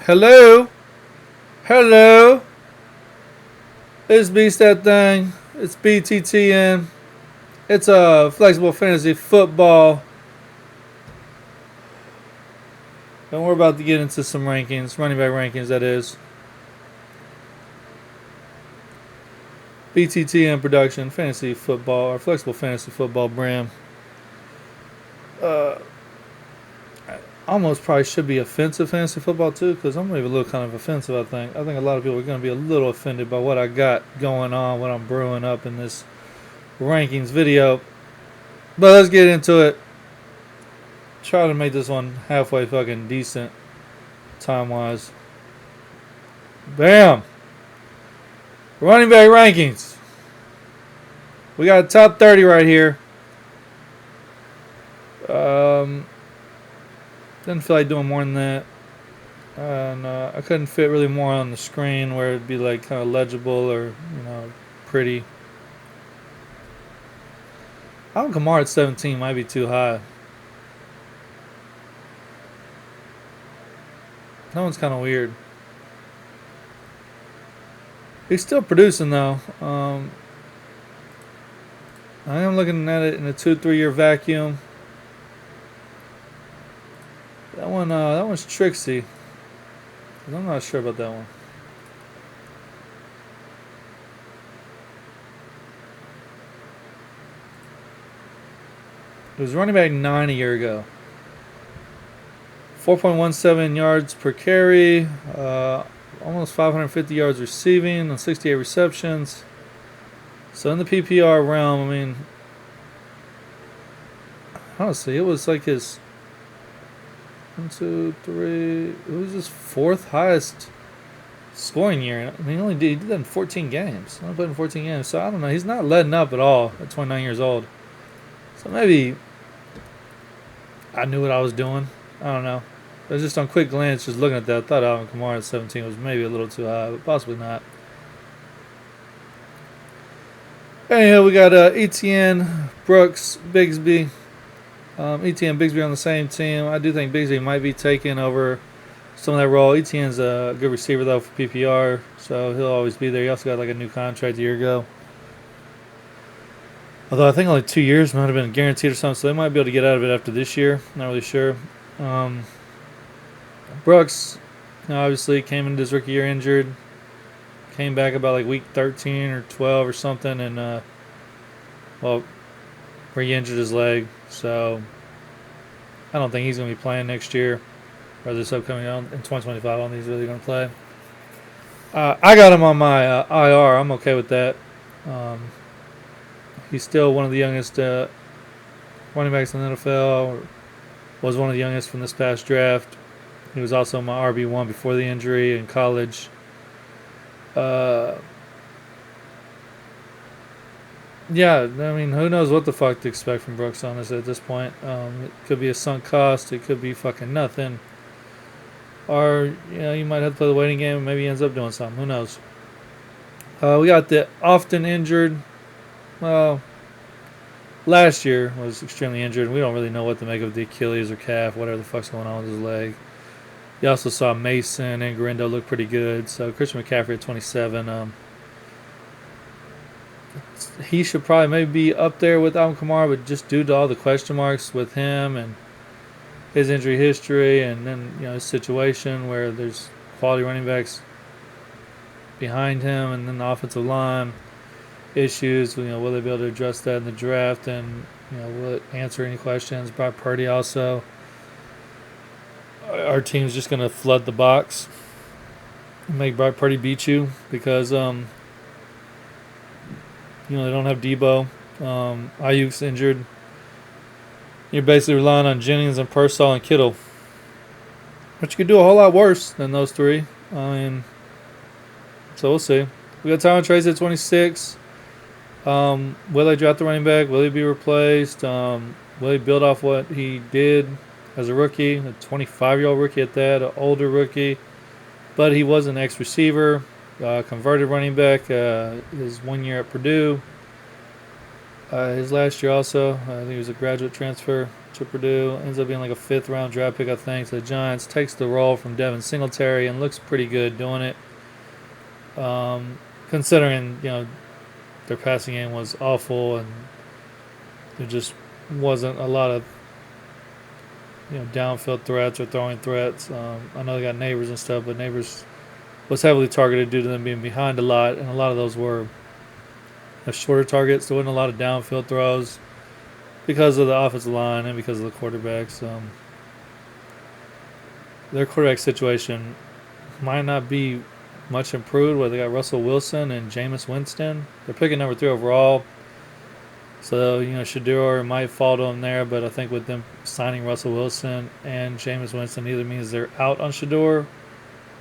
Hello? Hello? It's Beast That Thing. It's BTTN. It's a flexible fantasy football. And we're about to get into some rankings, running back rankings, that is. BTTN production, fantasy football, or flexible fantasy football brand. Uh, Almost probably should be offensive fantasy football too, because I'm maybe a little kind of offensive. I think a lot of people are going to be a little offended by what I got going on, what I'm brewing up in this rankings video. But let's get into it. Try to make this one halfway fucking decent time wise. Bam! Running back rankings. We got a top 30 right here. Didn't feel like doing more than that. And I couldn't fit really more on the screen where it'd be like kind of legible or, pretty. Alvin Kamara at 17 might be too high. That one's kind of weird. He's still producing though. I am looking at it in a 2-3 year vacuum. That one's tricksy. I'm not sure about that one. It was running back 9 a year ago. 4.17 yards per carry, almost 550 yards receiving on 68 receptions. So in the PPR realm, I mean, honestly, it was like his 1, 2, 3. It was his fourth highest scoring year. I mean, he did that in 14 games. Only played in 14 games, so I don't know. He's not letting up at all at 29 years old. So maybe I knew what I was doing. I don't know. But just on quick glance, just looking at that, I thought Alvin Kamara at 17 was maybe a little too high, but possibly not. Anyhow, we got Etienne, Brooks, Bigsby. Etienne, Bigsby on the same team. I do think Bigsby might be taking over some of that role. Etienne's a good receiver, though, for PPR, so he'll always be there. He also got like a new contract a year ago. Although I think only 2 years might have been guaranteed or something, so they might be able to get out of it after this year. Not really sure. Brooks, obviously, came into his rookie year injured. Came back about like week 13 or 12 or something, and, re-injured his leg. So I don't think he's going to be playing next year or this upcoming in 2025. I don't think he's really going to play. I got him on my IR. I'm okay with that. He's still one of the youngest running backs in the NFL. Or was one of the youngest from this past draft. He was also my RB1 before the injury in college. Yeah, I mean, who knows what the fuck to expect from Brooks on this at this point. It could be a sunk cost. It could be fucking nothing. Or, you might have to play the waiting game and maybe he ends up doing something. Who knows? We got the often injured. Well, last year was extremely injured. We don't really know what to make of the Achilles or calf, whatever the fuck's going on with his leg. You also saw Mason and Garindo look pretty good. So Christian McCaffrey at 27. He should probably maybe be up there with Alvin Kamara, but just due to all the question marks with him and his injury history and then, his situation where there's quality running backs behind him and then the offensive line issues, will they be able to address that in the draft and, will it answer any questions? Brock Purdy also. Our team's just going to flood the box and make Brock Purdy beat you because, they don't have Debo. Ayuk's injured. You're basically relying on Jennings and Purcell and Kittle. But you could do a whole lot worse than those three. So we'll see. We got Tyron Tracy at 26. Will they draft the running back? Will he be replaced? Will he build off what he did as a rookie? A 25-year-old rookie at that, an older rookie. But he was an ex-receiver, converted running back his 1 year at Purdue. His last year also, I think he was a graduate transfer. to Purdue. Ends up being like a 5th-round draft pick, I think. So the Giants takes the role from Devin Singletary and looks pretty good doing it. Considering, their passing game was awful and there just wasn't a lot of, downfield threats or throwing threats. I know they got Neighbors and stuff, but Neighbors was heavily targeted due to them being behind a lot, and a lot of those were shorter targets. There wasn't a lot of downfield throws because of the offensive line and because of the quarterbacks. Their quarterback situation might not be much improved, where they got Russell Wilson and Jameis Winston. They're picking number 3 overall. So, Shador might fall to them there, but I think with them signing Russell Wilson and Jameis Winston either means they're out on Shador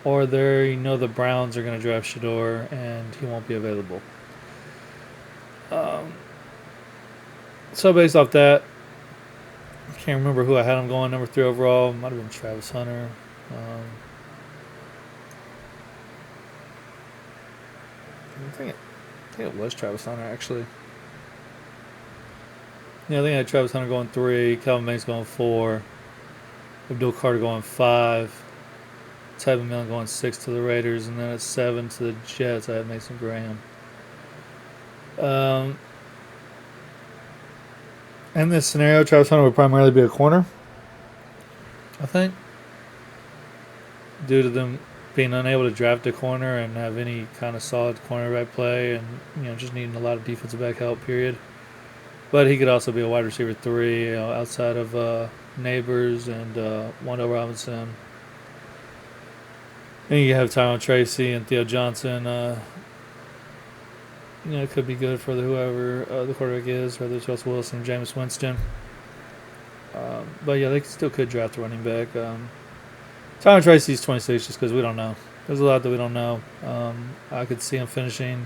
or they're, the Browns are going to draft Shador and he won't be available. So based off that, I can't remember who I had him going number 3 overall. Might have been Travis Hunter. I think it was Travis Hunter, actually. Yeah, I think I had Travis Hunter going 3, Calvin Banks going 4, Abdul Carter going 5, Tyven Millen going 6 to the Raiders, and then at 7 to the Jets, I had Mason Graham. In this scenario, Travis Hunter would primarily be a corner, I think, due to them being unable to draft a corner and have any kind of solid cornerback play and, just needing a lot of defensive back help, period. But he could also be a wide receiver 3, outside of Neighbors and Wando Robinson. And you have Tyrone Tracy and Theo Johnson. It could be good for whoever the quarterback is, whether it's Russell Wilson or Jameis Winston. But yeah, they still could draft a running back. Tyrone Tracy's 26 just because we don't know. There's a lot that we don't know. I could see him finishing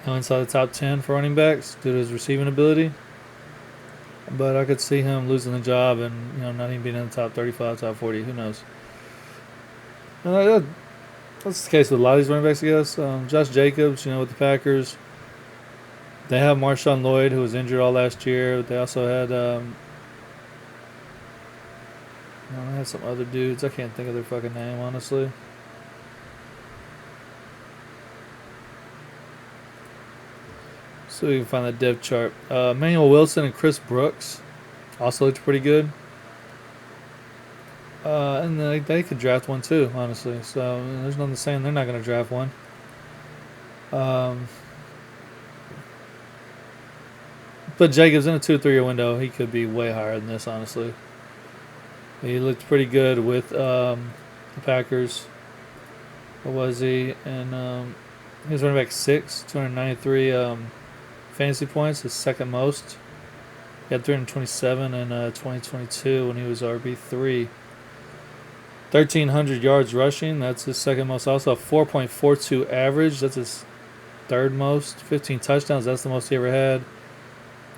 inside the top 10 for running backs due to his receiving ability. But I could see him losing the job and not even being in the top 35, top 40. Who knows? That's the case with a lot of these running backs, I guess. Josh Jacobs, with the Packers. They have Marshawn Lloyd, who was injured all last year. They also had they had some other dudes. I can't think of their fucking name, honestly. So we can find that depth chart. Emmanuel Wilson and Chris Brooks also looked pretty good. And they could draft one too, honestly. So there's nothing saying they're not going to draft one. But Jacobs in a 2 or 3 year window, he could be way higher than this, honestly. He looked pretty good with the Packers. What was he? And he was running back 6, 293 fantasy points, his second most. He had 327 in 2022 when he was RB3. 1,300 yards rushing. That's his second most. Also, 4.42 average. That's his third most. 15 touchdowns. That's the most he ever had.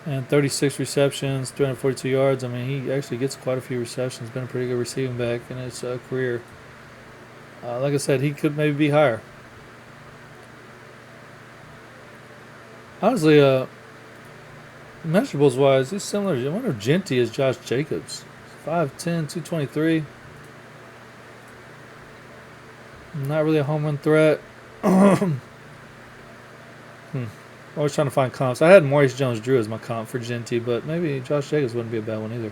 And 36 receptions, 342 yards. I mean, he actually gets quite a few receptions. Been a pretty good receiving back in his career. Like I said, he could maybe be higher. Honestly, measurables wise, he's similar. I wonder if Genty is Josh Jacobs. 5'10", 223. Not really a home run threat. I was trying to find comps. I had Maurice Jones-Drew as my comp for Genty, but maybe Josh Jacobs wouldn't be a bad one either.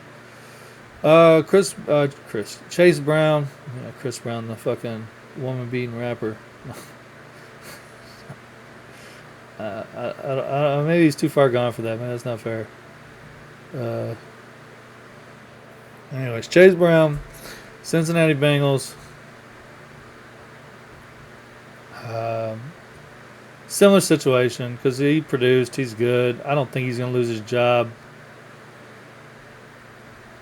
Chase Brown. Yeah, Chris Brown, the fucking woman-beating rapper. Maybe he's too far gone for that, man. That's not fair. Anyways, Chase Brown, Cincinnati Bengals. Similar situation because he produced. He's good. I don't think he's going to lose his job.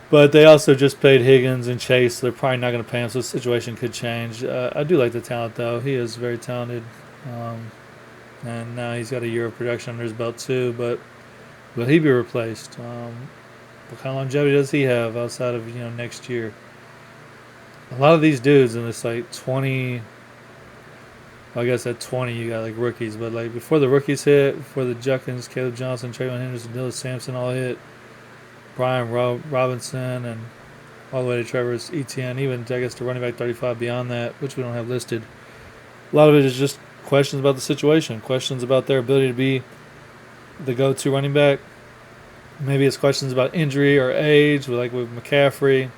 But they also just paid Higgins and Chase. So they're probably not going to pay him, so the situation could change. I do like the talent, though. He is very talented. And now he's got a year of production under his belt, too. But will he be replaced? What kind of longevity does he have outside of, next year? A lot of these dudes in this, 20... I guess at 20 you got rookies, but before the rookies hit, before the Juckins, Caleb Johnson, Trayvon Henderson, Dylan Sampson all hit, Brian Robinson and all the way to Trevor's Etienne, even I guess to running back 35 beyond that, which we don't have listed. A lot of it is just questions about the situation, questions about their ability to be the go-to running back. Maybe it's questions about injury or age, like with McCaffrey.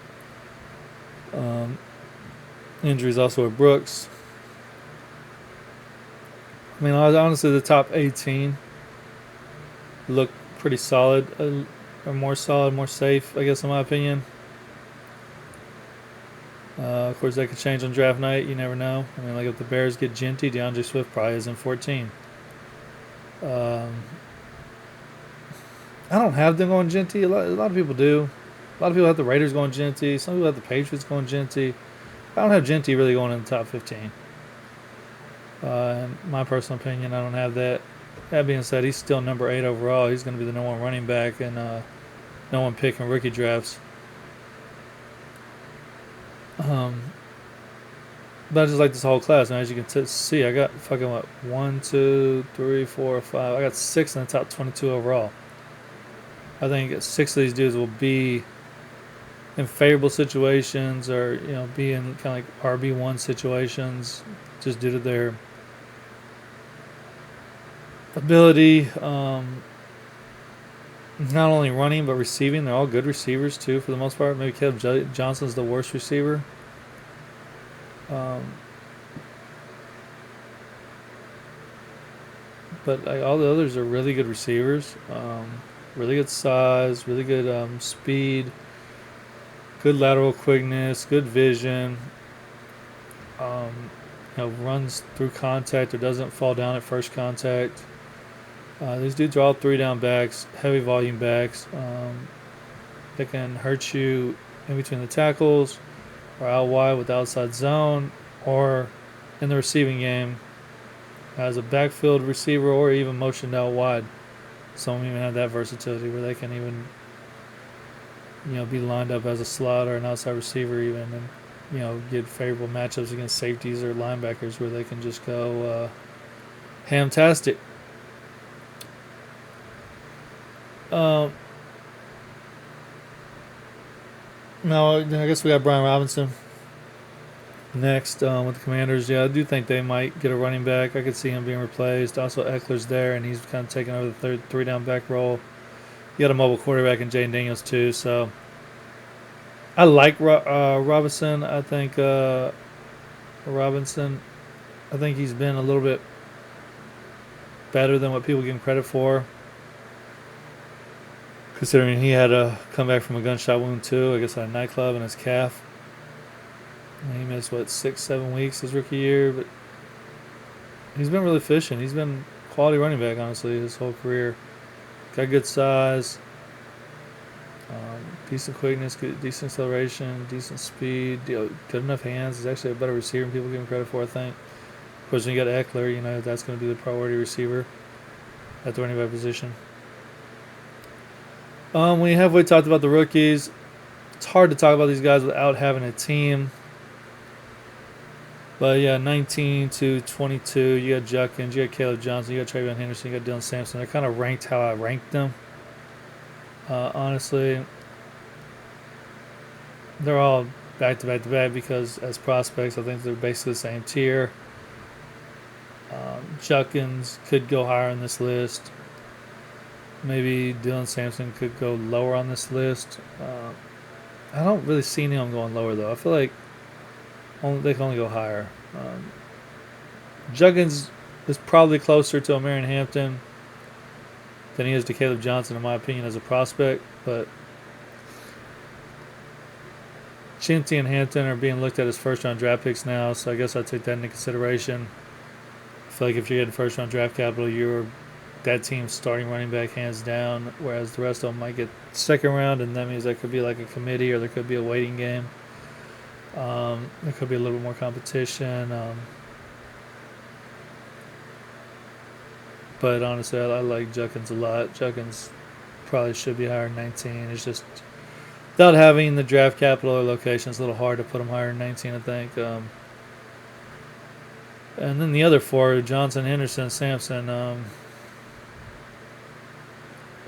Injuries also with Brooks. I mean, honestly, the top 18 look pretty solid, or more solid, more safe, I guess, in my opinion. Of course, that could change on draft night. You never know. I mean, like if the Bears get Genty, DeAndre Swift probably is in 14. I don't have them going Genty. A lot of people do. A lot of people have the Raiders going Genty. Some people have the Patriots going Genty. I don't have Genty really going in the top 15. In my personal opinion, I don't have that. That being said, he's still number 8 overall. He's going to be the number 1 running back and no one pick in rookie drafts. But I just like this whole class. And as you can see, I got fucking what? 1, 2, 3, 4, 5. I got 6 in the top 22 overall. I think 6 of these dudes will be in favorable situations or, be in kind of like RB1 situations just due to their ability, not only running but receiving. They're all good receivers too for the most part. Maybe Caleb Johnson's the worst receiver. But all the others are really good receivers. Really good size, really good speed, good lateral quickness, good vision. Runs through contact or doesn't fall down at first contact. These dudes are all 3-down backs, heavy volume backs. They can hurt you in between the tackles or out wide with the outside zone or in the receiving game as a backfield receiver or even motioned out wide. Some even have that versatility where they can even, be lined up as a slot or an outside receiver even and, get favorable matchups against safeties or linebackers where they can just go ham-tastic. Now, I guess we got Brian Robinson next with the Commanders. Yeah, I do think they might get a running back. I could see him being replaced. Also, Eckler's there, and he's kind of taking over the third 3-down back role. You got a mobile quarterback in Jaden Daniels, too, so I like Robinson. I think he's been a little bit better than what people give him credit for, considering he had to come back from a gunshot wound too. I guess at a nightclub in his calf. And he missed 6-7 weeks his rookie year, but he's been really efficient. He's been quality running back honestly his whole career. Got good size. Decent quickness, decent acceleration, decent speed, good enough hands. He's actually a better receiver than people give him credit for, I think. Of course, when you got Eckler, that's going to be the priority receiver at the running back position. We halfway talked about the rookies. It's hard to talk about these guys without having a team. But yeah, 19 to 22, you got Juckins, you got Caleb Johnson, you got Travion Henderson, you got Dylan Sampson. They're kind of ranked how I ranked them. Honestly, they're all back to back because as prospects, I think they're basically the same tier. Juckins could go higher on this list. Maybe Dylan Sampson could go lower on this list. I don't really see him going lower though. I feel like they can only go higher. Juggins is probably closer to Marion Hampton than he is to Caleb Johnson, in my opinion, as a prospect. But Chinty and Hampton are being looked at as first-round draft picks now, so I guess I'd take that into consideration. I feel like if you're getting first-round draft capital, you're that team's starting running back hands down, whereas the rest of them might get second round, and that means there could be like a committee or there could be a waiting game. There could be a little bit more competition. But honestly, I like Juckins a lot. Juckins probably should be higher than 19. It's just without having the draft capital or location, it's a little hard to put him higher than 19, I think. And then the other four, Johnson, Henderson, Sampson,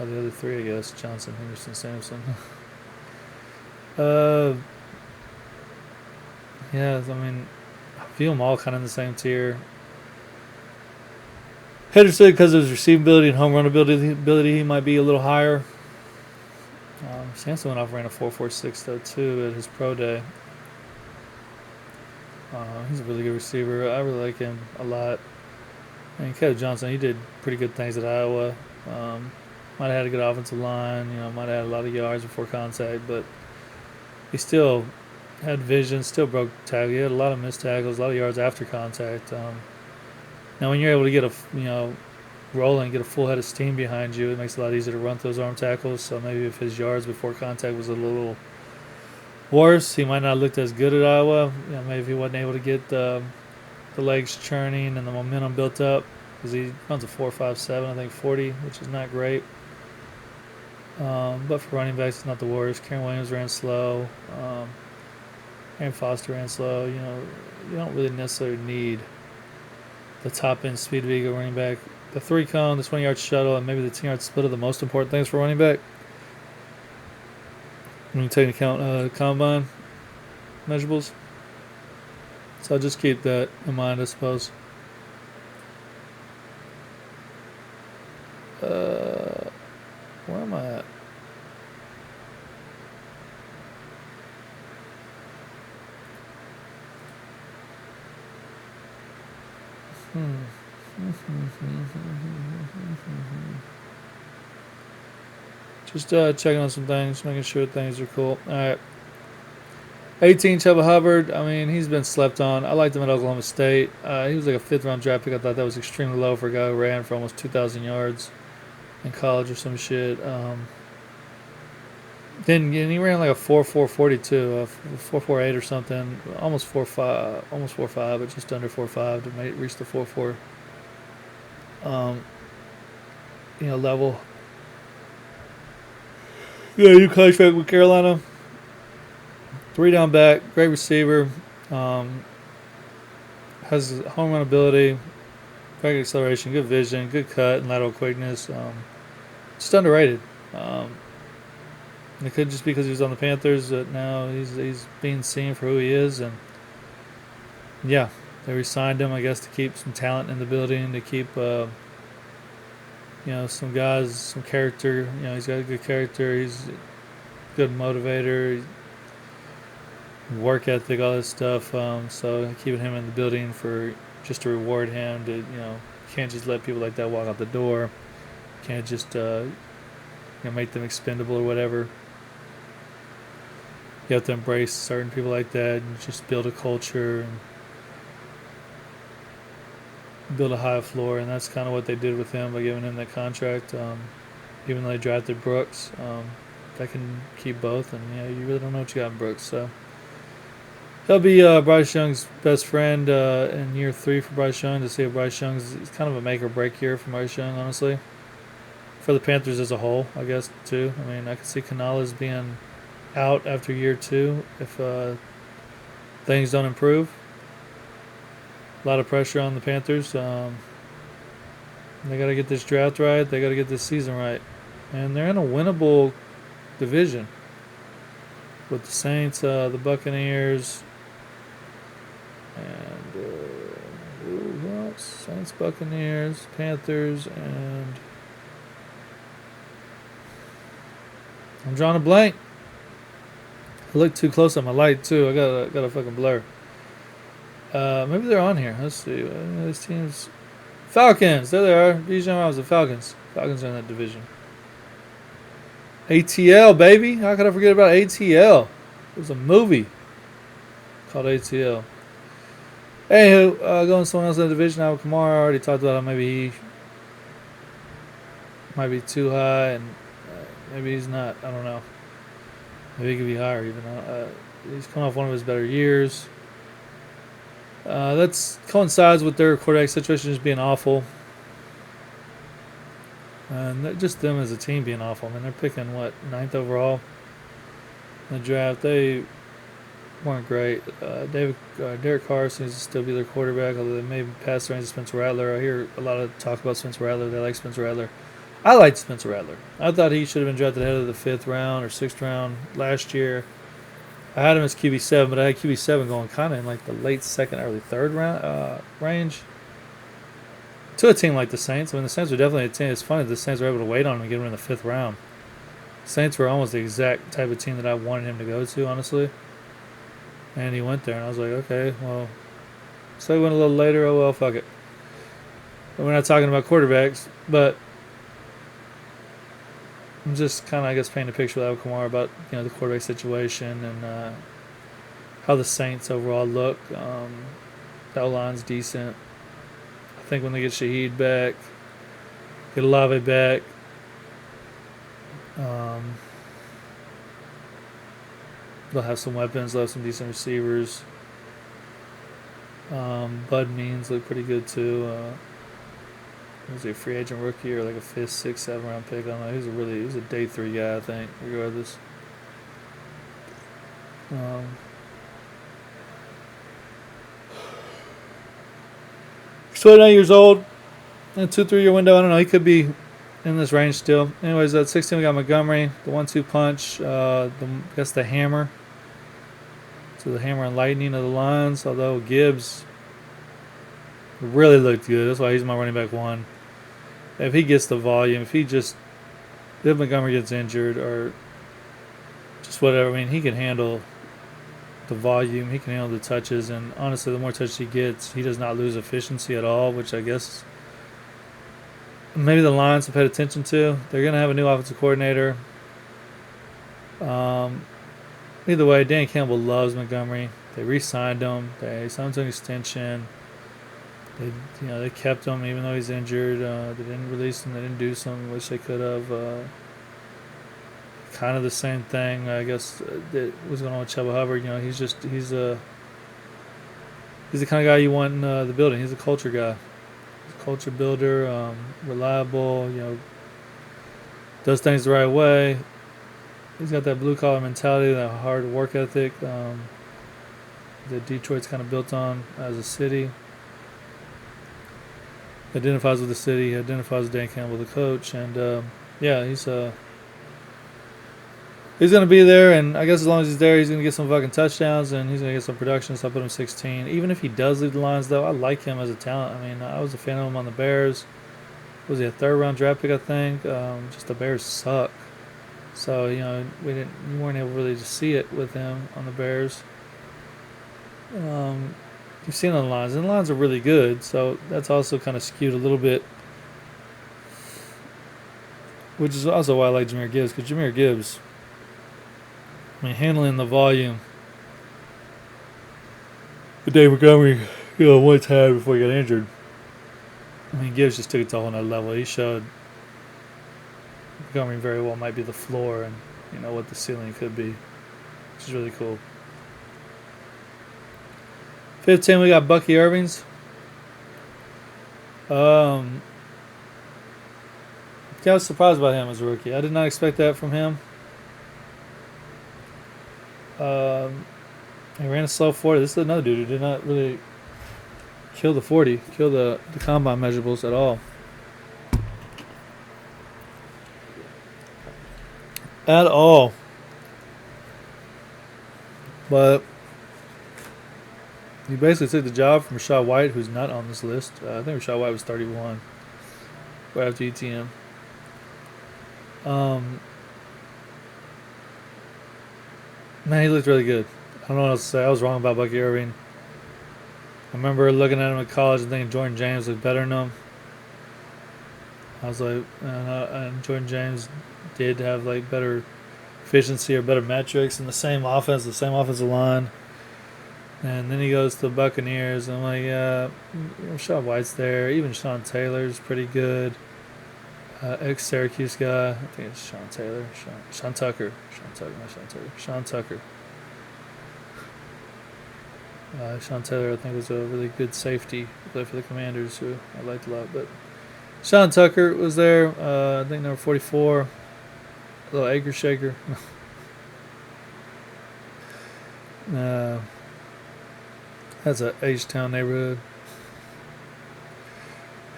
Or the other three, I guess. Johnson, Henderson, Sampson. uh, yeah, I mean, I feel them all kind of in the same tier. Henderson, because of his receiving ability and home run ability, he might be a little higher. Sampson went off ran a 4.46 though too at his pro day. He's a really good receiver. I really like him a lot. And Kevin Johnson, he did pretty good things at Iowa. Might have had a good offensive line. Might have had a lot of yards before contact, but he still had vision. Still broke tackle. He had a lot of missed tackles, a lot of yards after contact. Now, when you're able to get rolling, get a full head of steam behind you, it makes it a lot easier to run those arm tackles. So maybe if his yards before contact was a little worse, he might not have looked as good at Iowa. Maybe if he wasn't able to get the legs churning and the momentum built up, because he runs a 4.57, I think 40, which is not great. But for running backs, it's not the worst. Karen Williams ran slow. Aaron Foster ran slow. You don't really necessarily need the top end speed to be a good running back. The 3-cone, the 20-yard shuttle, and maybe the 10-yard split are the most important things for running back. When you take into account combine measurables. So I'll just keep that in mind, I suppose. Where am I at? Just checking on some things, making sure things are cool. All right. 18, Chuba Hubbard. I mean, he's been slept on. I liked him at Oklahoma State. He was like a 5th-round draft pick. I thought that was extremely low for a guy who ran for almost 2,000 yards in college or some shit. Then he ran like a 4.42, a 4.48 or something, almost 4.5, but just under 4.5 to reach the 4.4 level. Yeah, new contract with Carolina. 3-down back, great receiver. Has home run ability, great acceleration, good vision, good cut and lateral quickness. Just underrated. It could just be because he was on the Panthers, but now he's being seen for who he is, and yeah, they re-signed him, I guess, to keep some talent in the building, to keep some guys, some character. He's got a good character. He's a good motivator, work ethic, all this stuff. So keeping him in the building for just to reward him. To can't just let people like that walk out the door. Can't just make them expendable or whatever. You have to embrace certain people like that and just build a culture and build a high floor, and that's kind of what they did with him by giving him that contract. Even though they drafted Brooks, that can keep both, and you really don't know what you got in Brooks. So he'll be Bryce Young's best friend in year 3 for Bryce Young. To see if Bryce Young's kind of a make or break year for Bryce Young, honestly. For the Panthers as a whole, I guess too. I mean, I could see Canales being out after year 2 if things don't improve. A lot of pressure on the Panthers. They got to get this draft right. They got to get this season right. And they're in a winnable division with the Saints, the Buccaneers, and who else? Saints, Buccaneers, Panthers, and I'm drawing a blank. I looked too close on my light too. I got a fucking blur. Maybe they're on here. Let's see. These teams. Falcons. There they are. Bijan was the Falcons. Falcons are in that division. ATL, baby. How could I forget about ATL? It was a movie called ATL. Anywho, going to someone else in the division. Alvin Kamara. I already talked about how maybe he might be too high, and maybe he's not. I don't know. Maybe he could be higher even. He's coming off one of his better years. That coincides with their quarterback situation just being awful. And just them as a team being awful. I mean, they're picking, 9th overall in the draft. They weren't great. Derek Carr seems to still be their quarterback, although they may pass the range of Spencer Rattler. I hear a lot of talk about Spencer Rattler. They like Spencer Rattler. I liked Spencer Rattler. I thought he should have been drafted ahead of the 5th round or 6th round last year. I had him as QB7, but I had QB7 going kind of in like the late 2nd, early 3rd round range. To a team like the Saints, I mean, the Saints were definitely a team. It's funny the Saints were able to wait on him and get him in the 5th round. Saints were almost the exact type of team that I wanted him to go to, honestly. And he went there, and I was like, okay, well, so he went a little later. Oh well, fuck it. But we're not talking about quarterbacks, but I'm just kind of, I guess, painting a picture with Alvin Kamara about the quarterback situation and how the Saints overall look. The O-line's decent. I think when they get Shaheed back, get Olave back, they'll have some weapons. They'll have some decent receivers. Bud Means look pretty good too. Was he a free agent rookie or like a 5th, 6th, 7th round pick? I don't know. He was a day 3 guy, I think, regardless. He's 29 years old. In a 2-3 year window, I don't know. He could be in this range still. Anyways, at 16 we got Montgomery, the 1-2 punch. I guess the hammer. So the hammer and lightning of the Lions. Although Gibbs really looked good. That's why he's my running back 1. If he gets the volume, if Montgomery gets injured or just whatever, I mean, he can handle the volume. He can handle the touches. And honestly, the more touches he gets, he does not lose efficiency at all, which I guess maybe the Lions have paid attention to. They're going to have a new offensive coordinator. Either way, Dan Campbell loves Montgomery. They re-signed him. They signed him to an extension. They kept him even though he's injured. They didn't release him. They didn't do something which they could have. Kind of the same thing, I guess, that was going on with Chuba Hubbard. He's the kind of guy you want in the building. He's a culture guy. He's a culture builder, reliable. Does things the right way. He's got that blue collar mentality, that hard work ethic that Detroit's kind of built on as a city. Identifies with the city, identifies with Dan Campbell, the coach, and he's going to be there, and I guess as long as he's there, he's going to get some fucking touchdowns, and he's going to get some production, so I put him 16. Even if he does leave the Lions, though, I like him as a talent. I mean, I was a fan of him on the Bears. Was he a 3rd round draft pick, I think? Just the Bears suck. So, you weren't able really to see it with him on the Bears. You've seen on the Lions, and the Lions are really good, so that's also kind of skewed a little bit, which is also why I like Jahmyr Gibbs, because Jahmyr Gibbs, I mean, handling the volume that Dave Montgomery, once had before he got injured. I mean, Gibbs just took it to a whole nother level. He showed Montgomery very well might be the floor and, what the ceiling could be, which is really cool. 15, we got Bucky Irvings. I was surprised by him as a rookie. I did not expect that from him. He ran a slow 40. This is another dude who did not really kill the 40, kill the combine measurables at all. At all. But he basically took the job from Rachaad White, who's not on this list. I think Rachaad White was 31 right after ETN. Man, he looked really good. I don't know what else to say. I was wrong about Bucky Irving. I remember looking at him in college and thinking Jordan James looked better than him. I was like, and Jordan James did have like better efficiency or better metrics in the same offense, the same offensive line. And then he goes to the Buccaneers, and I'm like, yeah, Rachaad White's there. Even Sean Taylor's pretty good. Ex-Syracuse guy. I think it's Sean Taylor. Sean Tucker. Sean Tucker. Sean Taylor, I think, was a really good safety. He played for the Commanders, who I liked a lot. But Sean Tucker was there. I think number 44. A little acre shaker. That's a H-Town neighborhood.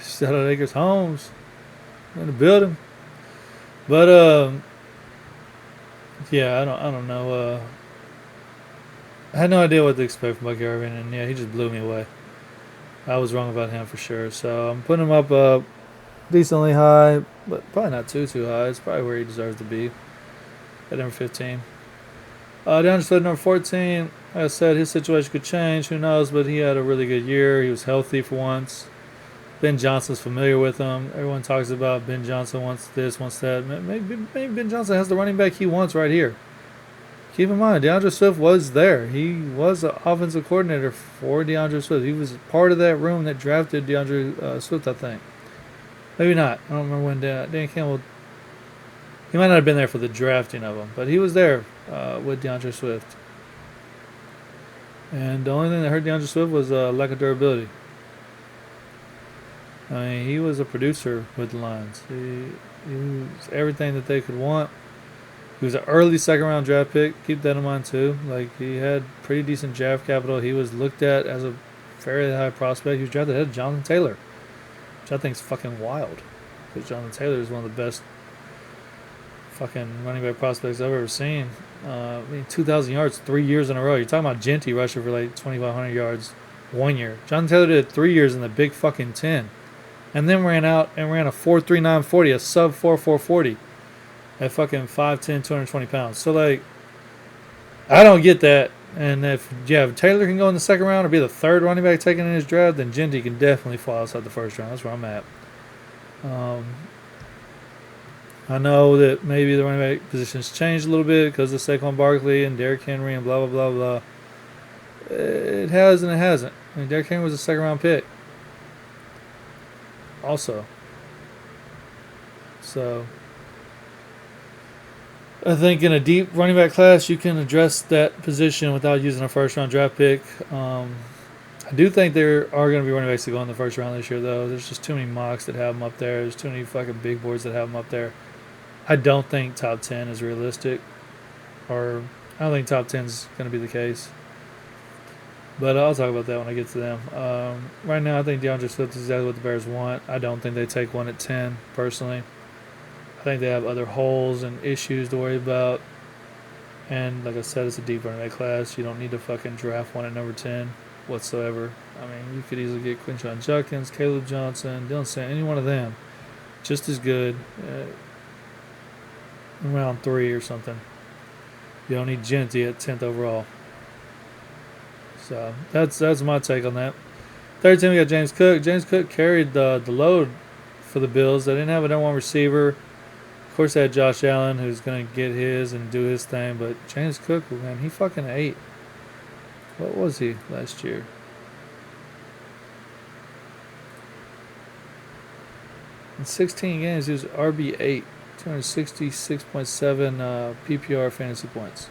Shout out Acres Homes in the building. But yeah, I don't know. I had no idea what to expect from Bucky Irvin, and yeah, he just blew me away. I was wrong about him for sure. So I'm putting him up decently high, but probably not too high. It's probably where he deserves to be at number 15. Down to number 14. Like I said, his situation could change. Who knows? But he had a really good year. He was healthy for once. Ben Johnson's familiar with him. Everyone talks about Ben Johnson wants this, wants that. Maybe Ben Johnson has the running back he wants right here. Keep in mind, DeAndre Swift was there. He was the offensive coordinator for DeAndre Swift. He was part of that room that drafted DeAndre Swift, I think. Maybe not. I don't remember when Dan Campbell. He might not have been there for the drafting of him, but he was there with DeAndre Swift. And the only thing that hurt DeAndre Swift was lack of durability. I mean, he was a producer with the Lions. He was everything that they could want. He was an early second round draft pick. Keep that in mind too. Like, he had pretty decent draft capital. He was looked at as a fairly high prospect. He was drafted ahead of Jonathan Taylor, which I think is fucking wild. Because Jonathan Taylor is one of the best fucking running back prospects I've ever seen. 2,000 yards 3 years in a row. You're talking about Genty rushing for like 2,500 yards 1 year. Jonathan Taylor did it 3 years in the Big fucking 10. And then ran out and ran a 4.3940, a sub 4.440 at fucking 5'10", 220 pounds. So, like, I don't get that. And if Taylor can go in the second round or be the third running back taken in his draft, then Genty can definitely fall outside the first round. That's where I'm at. I know that maybe the running back position's changed a little bit because of Saquon Barkley and Derrick Henry and blah, blah, blah, blah. It has and it hasn't. I mean, Derrick Henry was a second round pick. Also. So I think in a deep running back class, you can address that position without using a first round draft pick. I do think there are going to be running backs that go in the first round this year, though. There's just too many mocks that have them up there. There's too many fucking big boards that have them up there. I don't think top 10 is realistic, or I don't think top 10 is going to be the case. But I'll talk about that when I get to them. Right now, I think DeAndre Swift is exactly what the Bears want. I don't think they take one at 10, personally. I think they have other holes and issues to worry about. And like I said, it's a deep running back class. You don't need to fucking draft one at number 10 whatsoever. I mean, you could easily get Quinshon Judkins, Caleb Johnson, Dylan Sand, any one of them. Just as good. In round 3 or something. You don't need Genty at 10th overall. So that's my take on that. Third team, we got James Cook. James Cook carried the load for the Bills. They didn't have a number one receiver. Of course, they had Josh Allen, who's going to get his and do his thing. But James Cook, man, he fucking ate. What was he last year? In 16 games, he was RB8, 266.7 PPR fantasy points.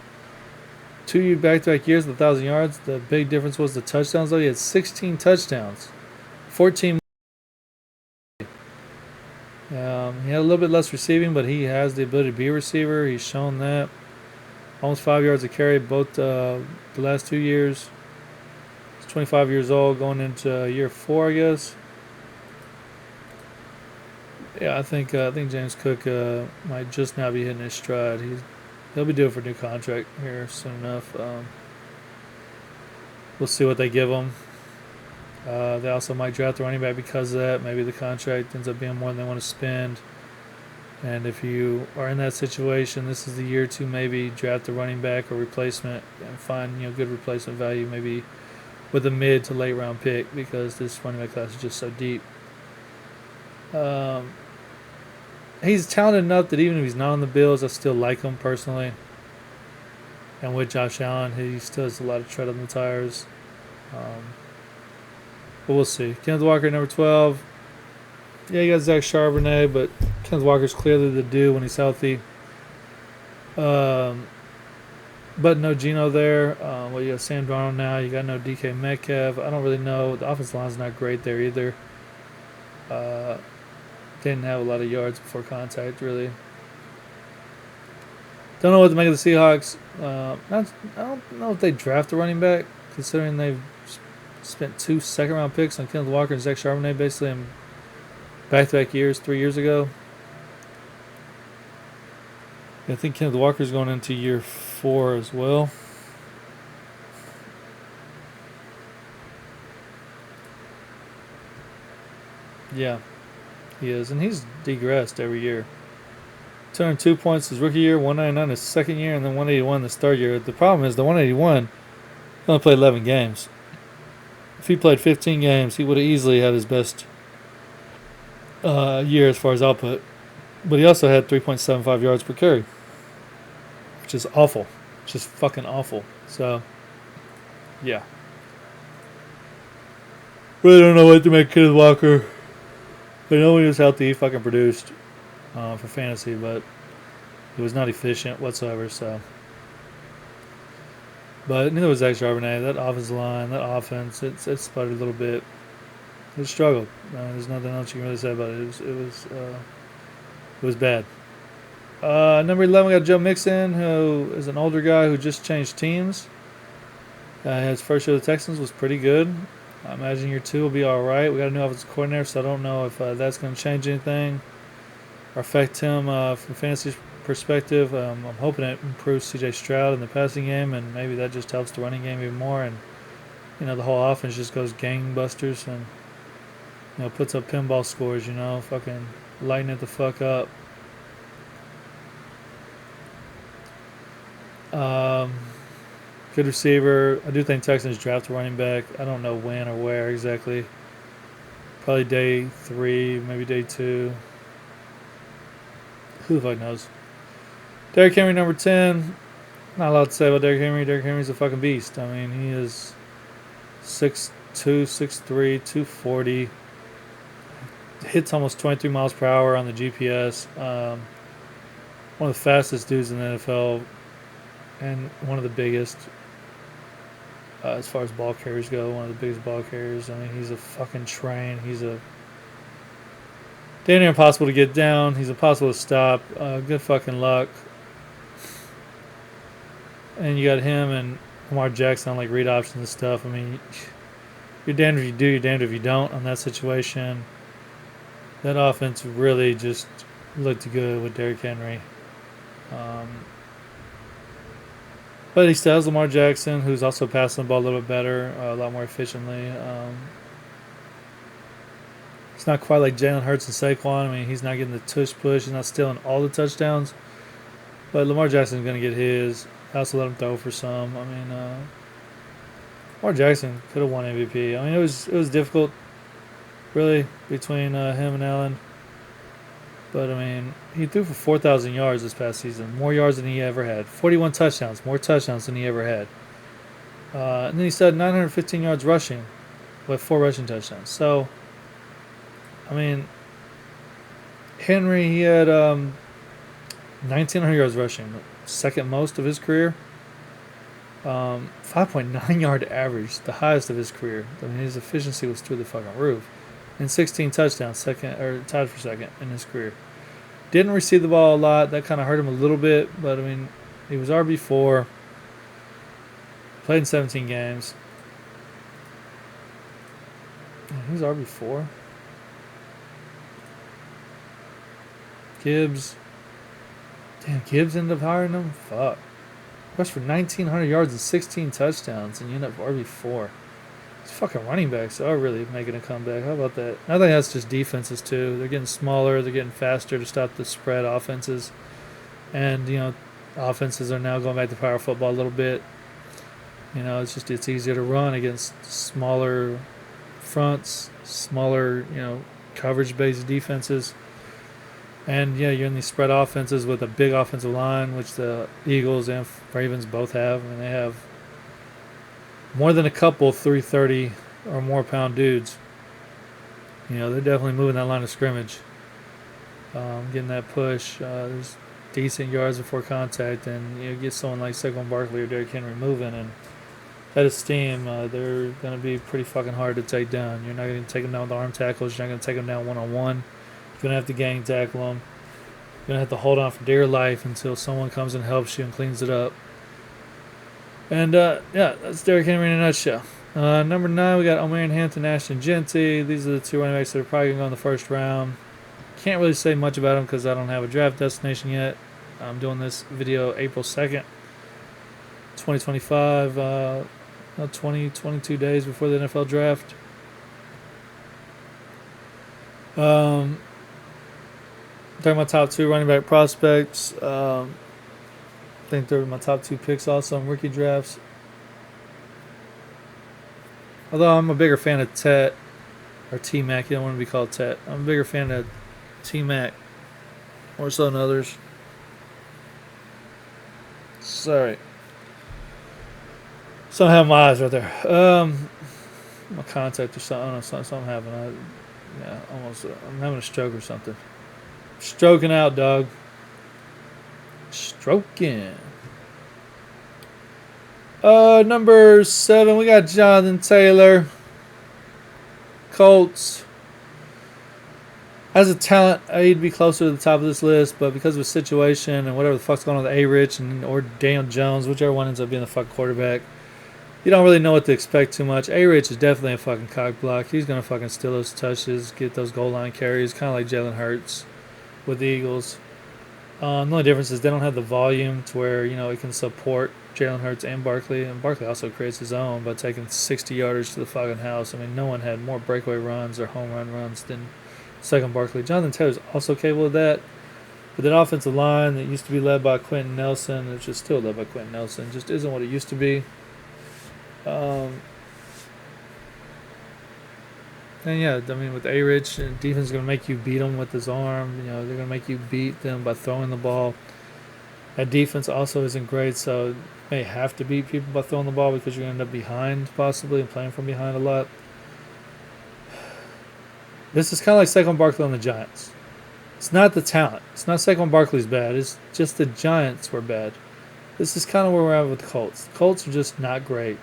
2 back-to-back years with 1,000 yards. The big difference was the touchdowns, though. He had 16 touchdowns. 14. He had a little bit less receiving, but he has the ability to be a receiver. He's shown that. Almost 5 yards a carry both the last 2 years. He's 25 years old, going into year 4, I guess. Yeah, I think James Cook might just now be hitting his stride. He'll be due for a new contract here soon enough. We'll see what they give him. They also might draft the running back because of that. Maybe the contract ends up being more than they want to spend. And if you are in that situation, this is the year to maybe draft a running back or replacement and find good replacement value, maybe with a mid to late round pick, because this running back class is just so deep. He's talented enough that even if he's not on the Bills, I still like him personally. And with Josh Allen, he still has a lot of tread on the tires. But we'll see. Kenneth Walker, number 12. Yeah, you got Zach Charbonnet, but Kenneth Walker's clearly the dude when he's healthy. But no Geno there. You got Sam Darnold now. You got no DK Metcalf. I don't really know. The offensive line's not great there either. Didn't have a lot of yards before contact, really. Don't know what to make of the Seahawks. I don't know if they draft a running back, considering they've spent 2 second-round picks on Kenneth Walker and Zach Charbonnet basically in back-to-back years, 3 years ago. I think Kenneth Walker's going into year 4 as well. Yeah, he is, and he's degressed every year. 202 points his rookie year, 199 his second year, and then 181 his third year. The problem is the 181 he only played 11 games. If he played 15 games, he would have easily had his best year as far as output. But he also had 3.75 yards per carry, which is awful. Just fucking awful. So, yeah. Really don't know what to make Kenneth Walker. I know when he was healthy, he fucking produced for fantasy, but he was not efficient whatsoever. So, but neither was Zach Charbonnet. That offensive line, that offense, it sputtered a little bit. It struggled. There's nothing else you can really say about it. It was bad. Number 11, we got Joe Mixon, who is an older guy who just changed teams. His first year of the Texans was pretty good. I imagine year 2 will be all right. We got a new offensive coordinator, so I don't know if that's going to change anything or affect him from fantasy perspective. I'm hoping it improves C.J. Stroud in the passing game, and maybe that just helps the running game even more. And the whole offense just goes gangbusters and puts up pinball scores. Fucking lighting it the fuck up. Good receiver. I do think Texans draft a running back. I don't know when or where exactly. Probably day 3, maybe day 2. Who the fuck knows? Derrick Henry, number 10. Not a lot to say about Derrick Henry. Derrick Henry's a fucking beast. I mean, he is 6'2", 6'3", 240. Hits almost 23 miles per hour on the GPS. One of the fastest dudes in the NFL. And one of the biggest. As far as ball carriers go, one of the biggest ball carriers. I mean, he's a fucking train. He's a damn near impossible to get down. He's impossible to stop. Good fucking luck. And you got him and Lamar Jackson on like read options and stuff. I mean, you're damned if you do, you're damned if you don't on that situation. That offense really just looked good with Derrick Henry. But he still has Lamar Jackson, who's also passing the ball a little bit better, a lot more efficiently. It's not quite like Jalen Hurts and Saquon. I mean, he's not getting the tush push. He's not stealing all the touchdowns. But Lamar Jackson's going to get his. I also let him throw for some. I mean, Lamar Jackson could have won MVP. I mean, it was difficult, really, between him and Allen. But, I mean, he threw for 4,000 yards this past season. More yards than he ever had. 41 touchdowns. More touchdowns than he ever had. And then he started 915 yards rushing with 4 rushing touchdowns. So, I mean, Henry, he had 1,900 yards rushing. Second most of his career. 5.9 yard average. The highest of his career. I mean, his efficiency was through the fucking roof. And 16 touchdowns, tied for second in his career. Didn't receive the ball a lot. That kind of hurt him a little bit. But, I mean, he was RB4. Played in 17 games. He's RB4. Gibbs. Damn, Gibbs ended up hiring him? Fuck. Rushed for 1,900 yards and 16 touchdowns, and you end up RB4. These fucking running backs are really making a comeback. How about that? I think that's just defenses, too. They're getting smaller. They're getting faster to stop the spread offenses. And, offenses are now going back to power football a little bit. It's easier to run against smaller fronts, smaller, coverage-based defenses. And, you're in these spread offenses with a big offensive line, which the Eagles and Ravens both have. I mean, they have more than a couple 330 or more pound dudes. They're definitely moving that line of scrimmage. Getting that push. There's decent yards before contact. And you get someone like Saquon Barkley or Derrick Henry moving. And at his team, they're going to be pretty fucking hard to take down. You're not going to take them down with arm tackles. You're not going to take them down one-on-one. You're going to have to gang tackle them. You're going to have to hold on for dear life until someone comes and helps you and cleans it up. And, that's Derrick Henry in a nutshell. Number 9, we got Omarion Hampton, Ashton Genty. These are the 2 running backs that are probably going to go in the first round. Can't really say much about them because I don't have a draft destination yet. I'm doing this video April 2nd, 2025, 22 days before the NFL draft. They're my top 2 running back prospects. I think they're my top 2 picks also in rookie drafts. Although I'm a bigger fan of Tet, or T-Mac, you don't want to be called Tet. I'm a bigger fan of T-Mac, more so than others. Sorry. Somehow my eyes right there. My contact or something. I don't know, something happened. I'm having a stroke or something. Stroking out, dog. Stroking. Number 7, we got Jonathan Taylor. Colts. As a talent, he'd be closer to the top of this list, but because of his situation and whatever the fuck's going on with A-Rich or Daniel Jones, whichever one ends up being the fucking quarterback, you don't really know what to expect too much. A-Rich is definitely a fucking cock block. He's going to fucking steal those touches, get those goal line carries, kind of like Jalen Hurts with the Eagles. The only difference is they don't have the volume to where, it can support Jalen Hurts and Barkley. And Barkley also creates his own by taking 60 yarders to the fucking house. I mean, no one had more breakaway runs or home run runs than Saquon Barkley. Jonathan Taylor's also capable of that. But that offensive line that used to be led by Quentin Nelson, which is still led by Quentin Nelson, just isn't what it used to be. And yeah, I mean, with A-Rich, defense is going to make you beat them with his arm. They're going to make you beat them by throwing the ball. That defense also isn't great, so you may have to beat people by throwing the ball because you're going to end up behind possibly and playing from behind a lot. This is kind of like Saquon Barkley on the Giants. It's not the talent. It's not Saquon Barkley's bad. It's just the Giants were bad. This is kind of where we're at with the Colts. The Colts are just not great.